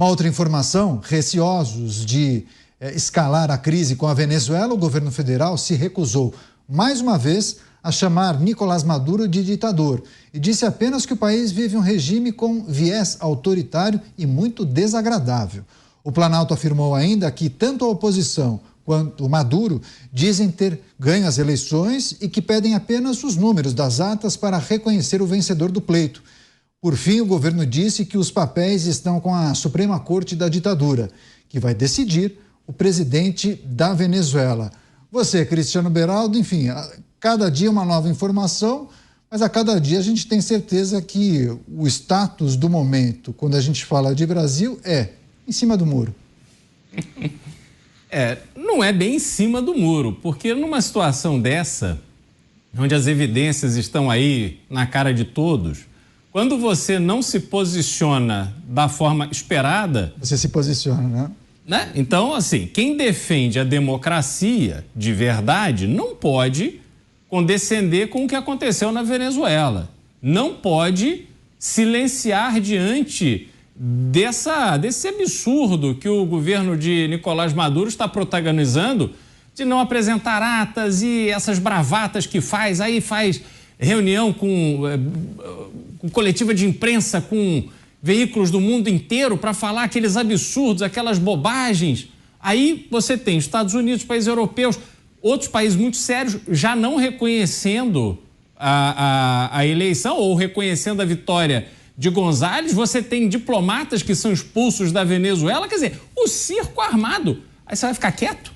Uma outra informação, receosos de escalar a crise com a Venezuela, o governo federal se recusou mais uma vez a chamar Nicolás Maduro de ditador e disse apenas que o país vive um regime com viés autoritário e muito desagradável. O Planalto afirmou ainda que tanto a oposição quanto Maduro dizem ter ganho as eleições e que pedem apenas os números das atas para reconhecer o vencedor do pleito. Por fim, o governo disse que os papéis estão com a Suprema Corte da Ditadura, que vai decidir o presidente da Venezuela. Você, Cristiano Beraldo, enfim, cada dia uma nova informação, mas a cada dia a gente tem certeza que o status do momento, quando a gente fala de Brasil, é em cima do muro. Não é bem em cima do muro, porque numa situação dessa, onde as evidências estão aí na cara de todos, quando você não se posiciona da forma esperada... Você se posiciona, né? Então, assim, quem defende a democracia de verdade não pode condescender com o que aconteceu na Venezuela. Não pode silenciar diante desse absurdo que o governo de Nicolás Maduro está protagonizando de não apresentar atas e essas bravatas que faz reunião com coletiva de imprensa com veículos do mundo inteiro para falar aqueles absurdos, aquelas bobagens. Aí você tem Estados Unidos, países europeus, outros países muito sérios já não reconhecendo a eleição ou reconhecendo a vitória de González. Você tem diplomatas que são expulsos da Venezuela. Quer dizer, o circo armado. Aí você vai ficar quieto?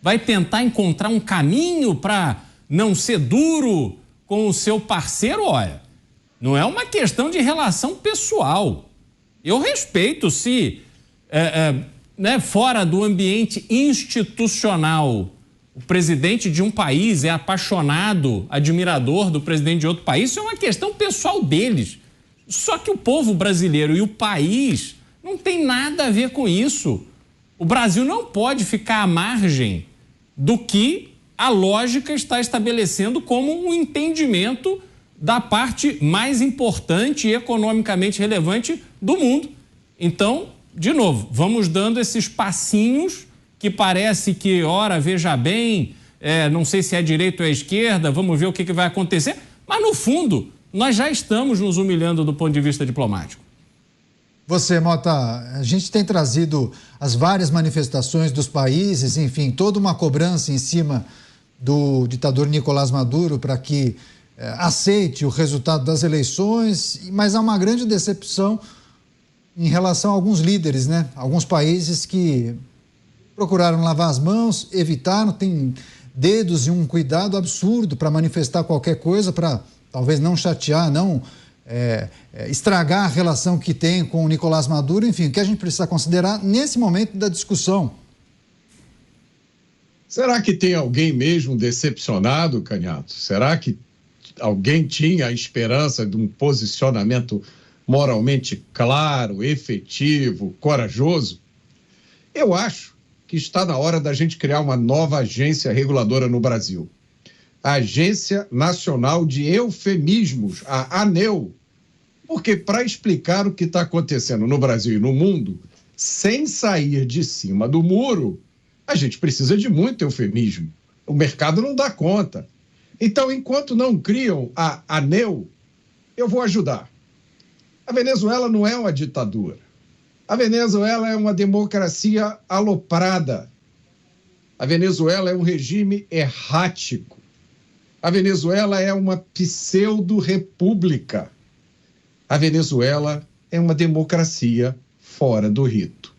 Vai tentar encontrar um caminho para não ser duro com o seu parceiro? Olha, não é uma questão de relação pessoal. Eu respeito se, fora do ambiente institucional, o presidente de um país é apaixonado, admirador do presidente de outro país, isso é uma questão pessoal deles. Só que o povo brasileiro e o país não tem nada a ver com isso. O Brasil não pode ficar à margem do que a lógica está estabelecendo como um entendimento da parte mais importante e economicamente relevante do mundo. Então, de novo, vamos dando esses passinhos que parece que, ora, veja bem, não sei se é direita ou é esquerda, vamos ver o que vai acontecer, mas no fundo, nós já estamos nos humilhando do ponto de vista diplomático. Você, Mota, a gente tem trazido as várias manifestações dos países, enfim, toda uma cobrança em cima do ditador Nicolás Maduro para que aceite o resultado das eleições, mas há uma grande decepção em relação a alguns líderes, né? Alguns países que procuraram lavar as mãos, evitaram, têm dedos e um cuidado absurdo para manifestar qualquer coisa, para talvez não chatear, não estragar a relação que tem com o Nicolás Maduro. Enfim, o que a gente precisa considerar nesse momento da discussão. Será que tem alguém mesmo decepcionado, Canhato? Será que alguém tinha a esperança de um posicionamento moralmente claro, efetivo, corajoso? Eu acho que está na hora da gente criar uma nova agência reguladora no Brasil. A Agência Nacional de Eufemismos, a ANEU. Porque para explicar o que está acontecendo no Brasil e no mundo, sem sair de cima do muro, a gente precisa de muito eufemismo. O mercado não dá conta. Então, enquanto não criam a ANEU, eu vou ajudar. A Venezuela não é uma ditadura. A Venezuela é uma democracia aloprada. A Venezuela é um regime errático. A Venezuela é uma pseudo-república. A Venezuela é uma democracia fora do rito.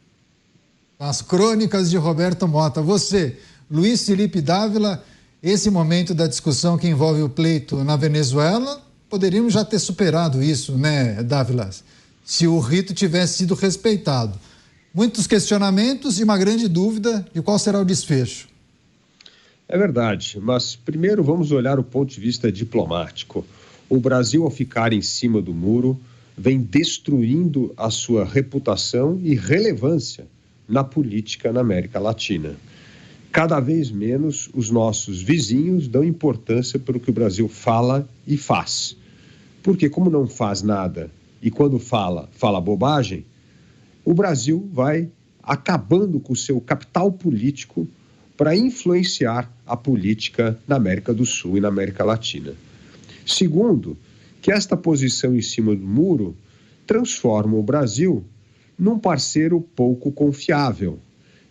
As crônicas de Roberto Mota. Você, Luiz Felipe Dávila, esse momento da discussão que envolve o pleito na Venezuela, poderíamos já ter superado isso, né, Dávila? Se o rito tivesse sido respeitado. Muitos questionamentos e uma grande dúvida de qual será o desfecho. É verdade, mas primeiro vamos olhar o ponto de vista diplomático. O Brasil, ao ficar em cima do muro, vem destruindo a sua reputação e relevância na política na América Latina. Cada vez menos os nossos vizinhos dão importância para o que o Brasil fala e faz. Porque como não faz nada e quando fala bobagem, o Brasil vai acabando com o seu capital político para influenciar a política na América do Sul e na América Latina. Segundo, que esta posição em cima do muro transforma o Brasil num parceiro pouco confiável.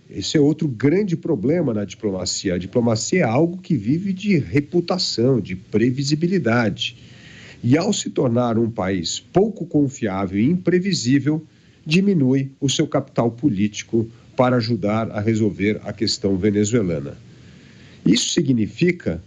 Esse é outro grande problema na diplomacia. A diplomacia é algo que vive de reputação, de previsibilidade. E ao se tornar um país pouco confiável e imprevisível, diminui o seu capital político para ajudar a resolver a questão venezuelana. Isso significa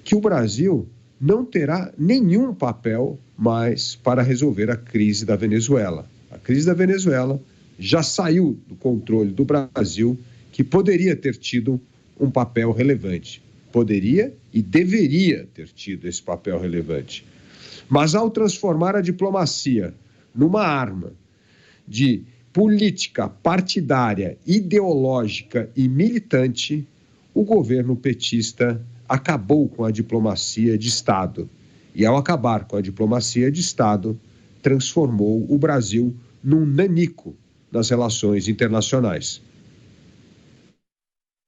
que o Brasil não terá nenhum papel mais para resolver a crise da Venezuela. A crise da Venezuela já saiu do controle do Brasil, que poderia ter tido um papel relevante. Poderia e deveria ter tido esse papel relevante. Mas ao transformar a diplomacia numa arma de política partidária, ideológica e militante, o governo petista acabou com a diplomacia de Estado. E ao acabar com a diplomacia de Estado, transformou o Brasil num nanico nas relações internacionais.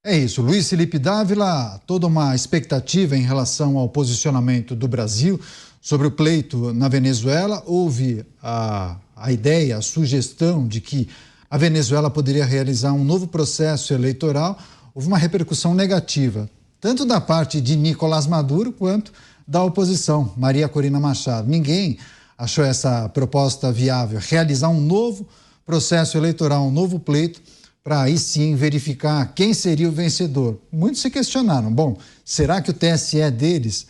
É isso, Luiz Felipe Dávila, toda uma expectativa em relação ao posicionamento do Brasil sobre o pleito na Venezuela. Houve a ideia, a sugestão de que a Venezuela poderia realizar um novo processo eleitoral. Houve uma repercussão negativa, tanto da parte de Nicolás Maduro quanto da oposição, Maria Corina Machado. Ninguém achou essa proposta viável, realizar um novo processo eleitoral, um novo pleito, para aí sim verificar quem seria o vencedor. Muitos se questionaram, bom, será que o TSE deles,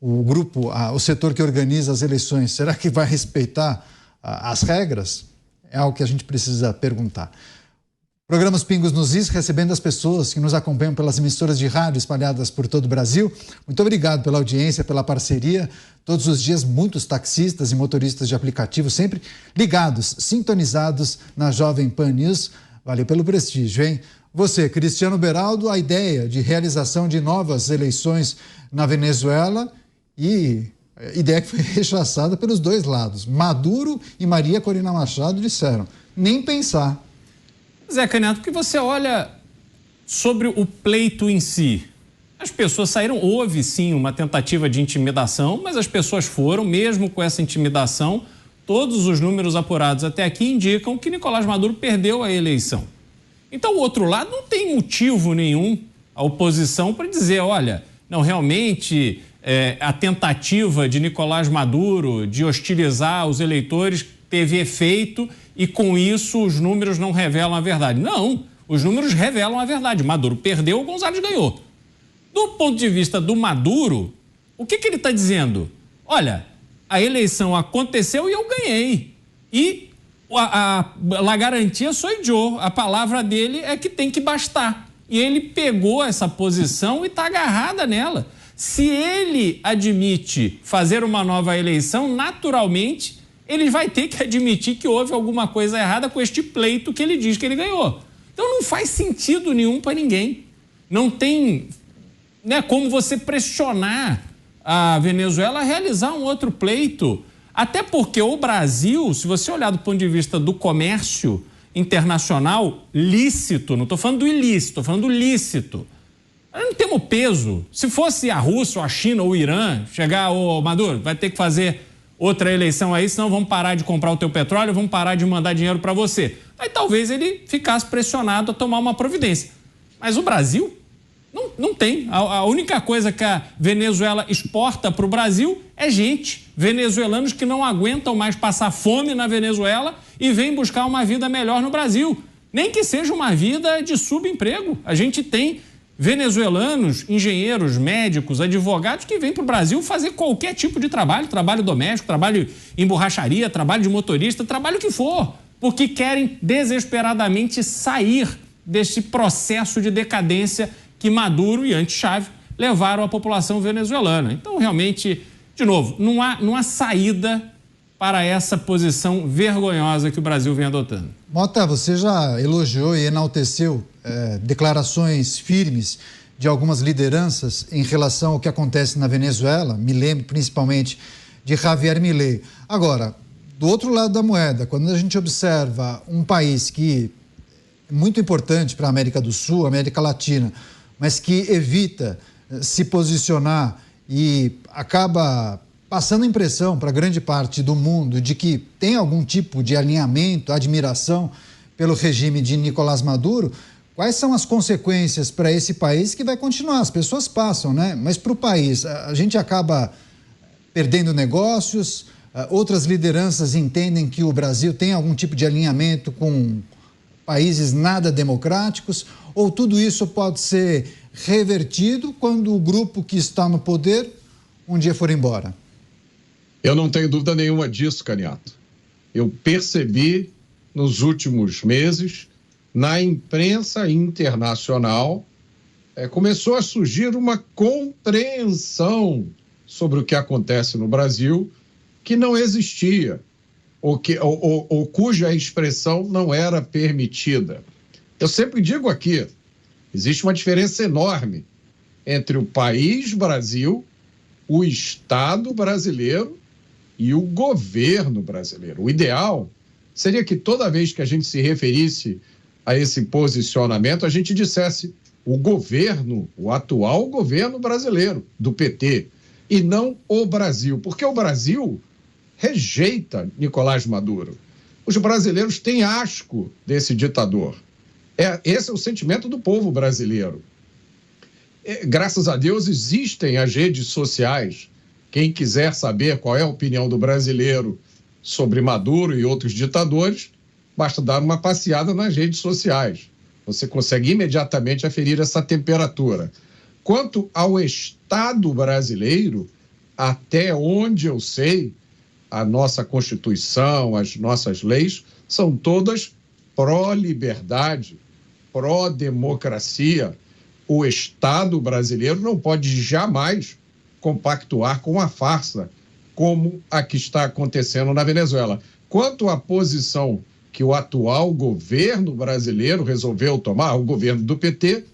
o grupo, o setor que organiza as eleições, será que vai respeitar as regras? É algo que a gente precisa perguntar. Programas Pingos nos Is, recebendo as pessoas que nos acompanham pelas emissoras de rádio espalhadas por todo o Brasil. Muito obrigado pela audiência, pela parceria. Todos os dias, muitos taxistas e motoristas de aplicativo sempre ligados, sintonizados na Jovem Pan News. Valeu pelo prestígio, hein? Você, Cristiano Beraldo, a ideia de realização de novas eleições na Venezuela e ideia que foi rechaçada pelos dois lados. Maduro e Maria Corina Machado disseram, nem pensar. Zé Canhato, porque você olha sobre o pleito em si. As pessoas saíram, houve sim uma tentativa de intimidação, mas as pessoas foram, mesmo com essa intimidação, todos os números apurados até aqui indicam que Nicolás Maduro perdeu a eleição. Então o outro lado não tem motivo nenhum, a oposição, para dizer, olha, não, realmente a tentativa de Nicolás Maduro de hostilizar os eleitores teve efeito e com isso os números não revelam a verdade. Não, os números revelam a verdade. Maduro perdeu, o González ganhou. Do ponto de vista do Maduro, o que ele está dizendo? Olha, a eleição aconteceu e eu ganhei. E a garantia sou eu. A palavra dele é que tem que bastar. E ele pegou essa posição e está agarrada nela. Se ele admite fazer uma nova eleição, naturalmente ele vai ter que admitir que houve alguma coisa errada com este pleito que ele diz que ele ganhou. Então não faz sentido nenhum para ninguém. Não tem como você pressionar a Venezuela a realizar um outro pleito. Até porque o Brasil, se você olhar do ponto de vista do comércio internacional, lícito, não estou falando do ilícito, estou falando do lícito. Nós não temos peso. Se fosse a Rússia, ou a China, ou o Irã, chegar, ô Maduro, vai ter que fazer outra eleição aí, senão vamos parar de comprar o teu petróleo, vamos parar de mandar dinheiro para você. Aí talvez ele ficasse pressionado a tomar uma providência. Mas o Brasil não tem. A única coisa que a Venezuela exporta para o Brasil é gente. Venezuelanos que não aguentam mais passar fome na Venezuela e vêm buscar uma vida melhor no Brasil. Nem que seja uma vida de subemprego. A gente tem venezuelanos, engenheiros, médicos, advogados que vêm para o Brasil fazer qualquer tipo de trabalho, trabalho doméstico, trabalho em borracharia, trabalho de motorista, trabalho que for, porque querem desesperadamente sair desse processo de decadência que Maduro e antes Chávez levaram a população venezuelana. Então, realmente, de novo, não há saída para essa posição vergonhosa que o Brasil vem adotando. Mota, você já elogiou e enalteceu declarações firmes de algumas lideranças em relação ao que acontece na Venezuela, me lembro principalmente de Javier Milei. Agora, do outro lado da moeda, quando a gente observa um país que é muito importante para a América do Sul, América Latina, mas que evita se posicionar e acaba passando a impressão para grande parte do mundo de que tem algum tipo de alinhamento, admiração pelo regime de Nicolás Maduro, quais são as consequências para esse país que vai continuar? As pessoas passam, né? Mas para o país, a gente acaba perdendo negócios, outras lideranças entendem que o Brasil tem algum tipo de alinhamento com países nada democráticos, ou tudo isso pode ser revertido quando o grupo que está no poder um dia for embora? Eu não tenho dúvida nenhuma disso, Caniato. Eu percebi nos últimos meses, na imprensa internacional, começou a surgir uma compreensão sobre o que acontece no Brasil que não existia, ou cuja expressão não era permitida. Eu sempre digo aqui, existe uma diferença enorme entre o país Brasil, o Estado brasileiro e o governo brasileiro. O ideal seria que toda vez que a gente se referisse a esse posicionamento, a gente dissesse o governo, o atual governo brasileiro, do PT, e não o Brasil, porque o Brasil rejeita Nicolás Maduro. Os brasileiros têm asco desse ditador. Esse é o sentimento do povo brasileiro. Graças a Deus existem as redes sociais. Quem quiser saber qual é a opinião do brasileiro sobre Maduro e outros ditadores, basta dar uma passeada nas redes sociais. Você consegue imediatamente aferir essa temperatura. Quanto ao Estado brasileiro, até onde eu sei, a nossa Constituição, as nossas leis, são todas pró-liberdade, pró-democracia. O Estado brasileiro não pode jamais compactuar com a farsa, como a que está acontecendo na Venezuela. Quanto à posição que o atual governo brasileiro resolveu tomar, o governo do PT,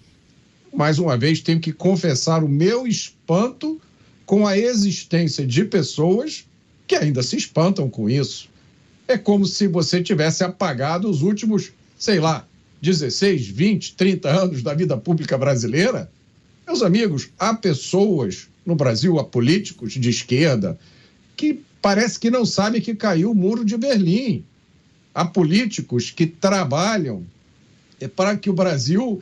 mais uma vez tenho que confessar o meu espanto com a existência de pessoas que ainda se espantam com isso. É como se você tivesse apagado os últimos, 16, 20, 30 anos da vida pública brasileira. Meus amigos, há pessoas no Brasil, há políticos de esquerda, que parece que não sabem que caiu o Muro de Berlim. Há políticos que trabalham para que o Brasil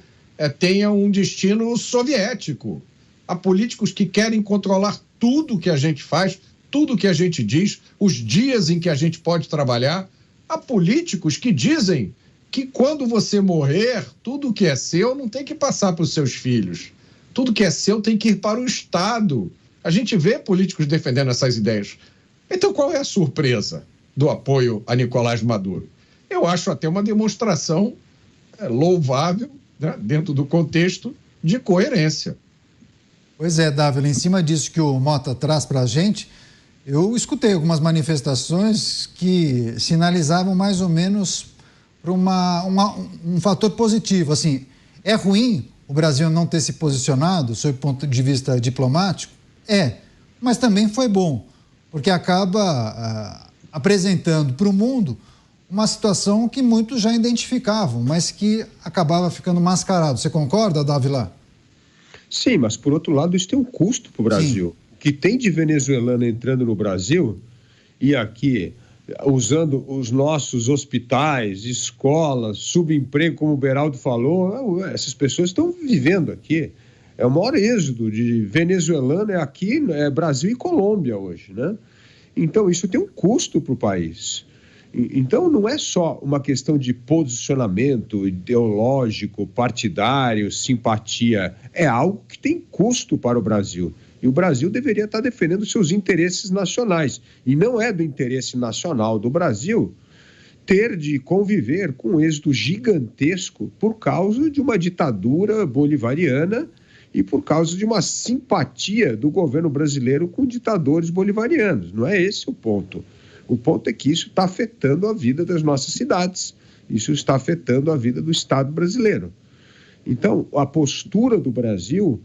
tenha um destino soviético. Há políticos que querem controlar tudo que a gente faz, tudo que a gente diz, os dias em que a gente pode trabalhar. Há políticos que dizem que quando você morrer, tudo que é seu não tem que passar para os seus filhos. Tudo que é seu tem que ir para o Estado. A gente vê políticos defendendo essas ideias. Então, qual é a surpresa do apoio a Nicolás Maduro? Eu acho até uma demonstração louvável, né, dentro do contexto de coerência. Pois é, Dávila, em cima disso que o Mota traz para a gente, eu escutei algumas manifestações que sinalizavam mais ou menos para um fator positivo. Assim, é ruim o Brasil não ter se posicionado, sob o ponto de vista diplomático? Mas também foi bom, porque acaba apresentando para o mundo uma situação que muitos já identificavam, mas que acabava ficando mascarado. Você concorda, Dávila? Sim, mas por outro lado isso tem um custo para o Brasil. Sim. O que tem de venezuelano entrando no Brasil e aqui usando os nossos hospitais, escolas, subemprego, como o Beraldo falou, essas pessoas estão vivendo aqui. É o maior êxodo de venezuelano aqui, Brasil e Colômbia hoje, né? Então isso tem um custo para o país. Então não é só uma questão de posicionamento ideológico, partidário, simpatia, é algo que tem custo para o Brasil. E o Brasil deveria estar defendendo seus interesses nacionais. E não é do interesse nacional do Brasil ter de conviver com um êxito gigantesco por causa de uma ditadura bolivariana e por causa de uma simpatia do governo brasileiro com ditadores bolivarianos. Não é esse o ponto. O ponto é que isso está afetando a vida das nossas cidades. Isso está afetando a vida do Estado brasileiro. Então, a postura do Brasil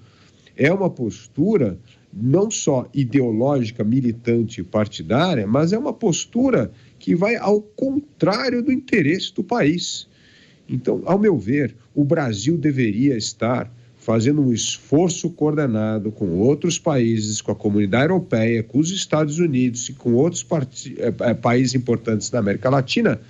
é uma postura não só ideológica, militante, partidária, mas é uma postura que vai ao contrário do interesse do país. Então, ao meu ver, o Brasil deveria estar fazendo um esforço coordenado com outros países, com a comunidade europeia, com os Estados Unidos e com outros países importantes da América Latina,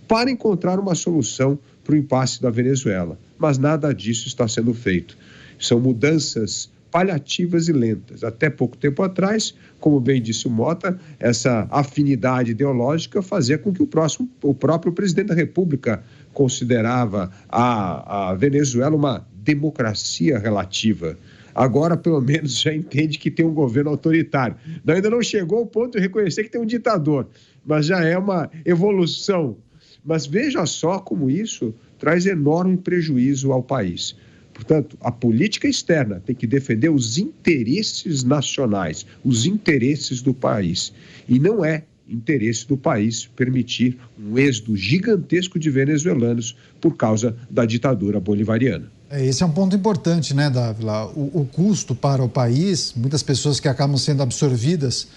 para encontrar uma solução para o impasse da Venezuela. Mas nada disso está sendo feito. São mudanças paliativas e lentas. Até pouco tempo atrás, como bem disse o Mota, essa afinidade ideológica fazia com que o próprio presidente da República considerava a Venezuela uma democracia relativa. Agora, pelo menos, já entende que tem um governo autoritário. Ainda não chegou ao ponto de reconhecer que tem um ditador, mas já é uma evolução. Mas veja só como isso traz enorme prejuízo ao país. Portanto, a política externa tem que defender os interesses nacionais, os interesses do país. E não é interesse do país permitir um êxodo gigantesco de venezuelanos por causa da ditadura bolivariana. Esse é um ponto importante, né, Dávila? O custo para o país, muitas pessoas que acabam sendo absorvidas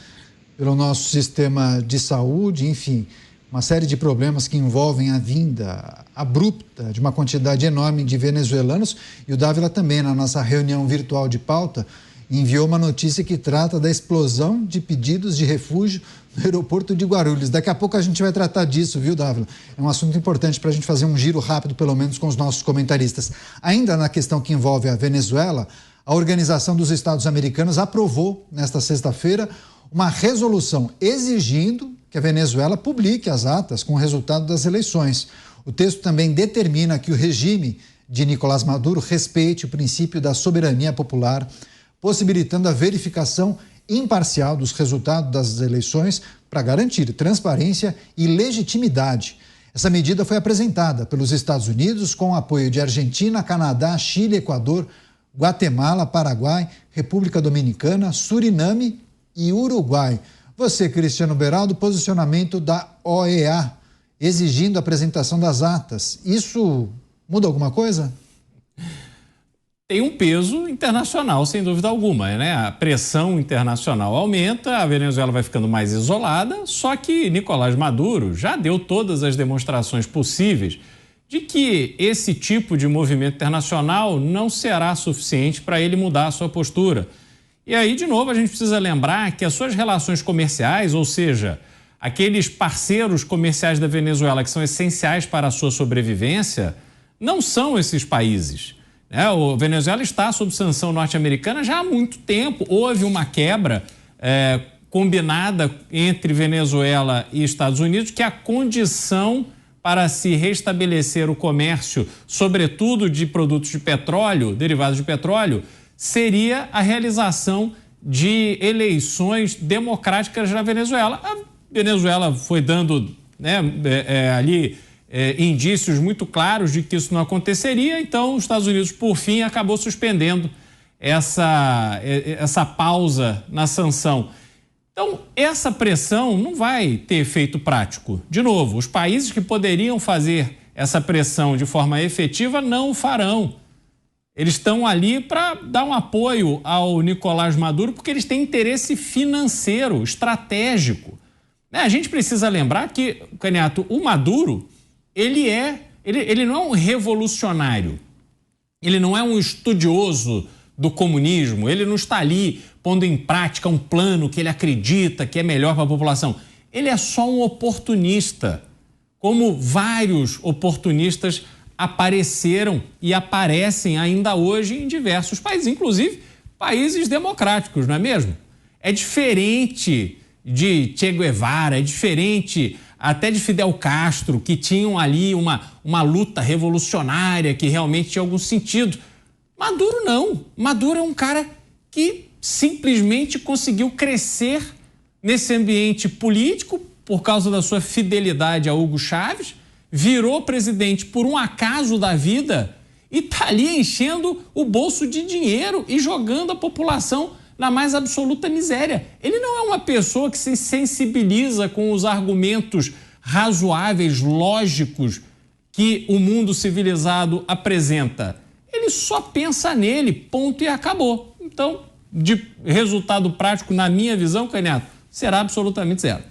pelo nosso sistema de saúde, enfim, uma série de problemas que envolvem a vinda abrupta de uma quantidade enorme de venezuelanos. E o Dávila também, na nossa reunião virtual de pauta, enviou uma notícia que trata da explosão de pedidos de refúgio no aeroporto de Guarulhos. Daqui a pouco a gente vai tratar disso, viu, Dávila? É um assunto importante para a gente fazer um giro rápido, pelo menos, com os nossos comentaristas. Ainda na questão que envolve a Venezuela, a Organização dos Estados Americanos aprovou, nesta sexta-feira, uma resolução exigindo que a Venezuela publique as atas com o resultado das eleições. O texto também determina que o regime de Nicolás Maduro respeite o princípio da soberania popular, possibilitando a verificação imparcial dos resultados das eleições para garantir transparência e legitimidade. Essa medida foi apresentada pelos Estados Unidos com o apoio de Argentina, Canadá, Chile, Equador, Guatemala, Paraguai, República Dominicana, Suriname e Uruguai. Você, Cristiano Beraldo, posicionamento da OEA, exigindo a apresentação das atas. Isso muda alguma coisa? Tem um peso internacional, sem dúvida alguma, né? A pressão internacional aumenta, a Venezuela vai ficando mais isolada, só que Nicolás Maduro já deu todas as demonstrações possíveis de que esse tipo de movimento internacional não será suficiente para ele mudar a sua postura. E aí, de novo, a gente precisa lembrar que as suas relações comerciais, ou seja, aqueles parceiros comerciais da Venezuela que são essenciais para a sua sobrevivência, não são esses países. O Venezuela está sob sanção norte-americana já há muito tempo. Houve uma quebra combinada entre Venezuela e Estados Unidos, que a condição para se restabelecer o comércio, sobretudo de produtos de petróleo, derivados de petróleo, seria a realização de eleições democráticas na Venezuela. A Venezuela foi dando indícios muito claros de que isso não aconteceria, então os Estados Unidos, por fim, acabou suspendendo essa pausa na sanção. Então, essa pressão não vai ter efeito prático. De novo, os países que poderiam fazer essa pressão de forma efetiva não o farão. Eles estão ali para dar um apoio ao Nicolás Maduro porque eles têm interesse financeiro, estratégico. A gente precisa lembrar que, Caniato, o Maduro, ele não é um revolucionário, ele não é um estudioso do comunismo, ele não está ali pondo em prática um plano que ele acredita que é melhor para a população. Ele é só um oportunista, como vários oportunistas apareceram e aparecem ainda hoje em diversos países, inclusive países democráticos, não é mesmo? É diferente de Che Guevara, é diferente até de Fidel Castro, que tinham ali uma luta revolucionária que realmente tinha algum sentido. Maduro não. Maduro é um cara que simplesmente conseguiu crescer nesse ambiente político por causa da sua fidelidade a Hugo Chávez, virou presidente por um acaso da vida e está ali enchendo o bolso de dinheiro e jogando a população na mais absoluta miséria. Ele não é uma pessoa que se sensibiliza com os argumentos razoáveis, lógicos que o mundo civilizado apresenta. Ele só pensa nele, ponto e acabou. Então, de resultado prático, na minha visão, Canhato, será absolutamente zero.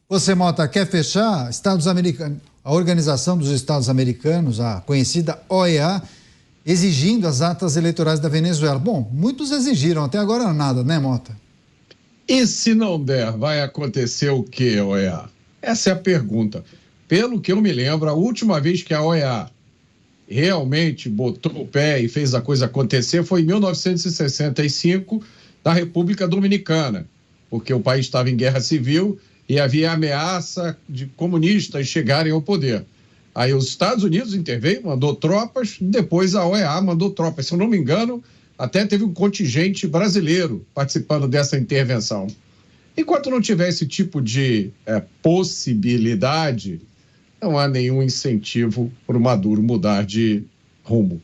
Você, Mota, quer fechar? Estados Americanos, a Organização dos Estados Americanos, a conhecida OEA, exigindo as atas eleitorais da Venezuela. Bom, muitos exigiram, até agora nada, né, Mota? E se não der, vai acontecer o quê, OEA? Essa é a pergunta. Pelo que eu me lembro, a última vez que a OEA realmente botou o pé e fez a coisa acontecer foi em 1965, na República Dominicana, porque o país estava em guerra civil e havia ameaça de comunistas chegarem ao poder. Aí os Estados Unidos interveio, mandou tropas, depois a OEA mandou tropas. Se eu não me engano, até teve um contingente brasileiro participando dessa intervenção. Enquanto não tiver esse tipo de possibilidade, não há nenhum incentivo para o Maduro mudar de rumo.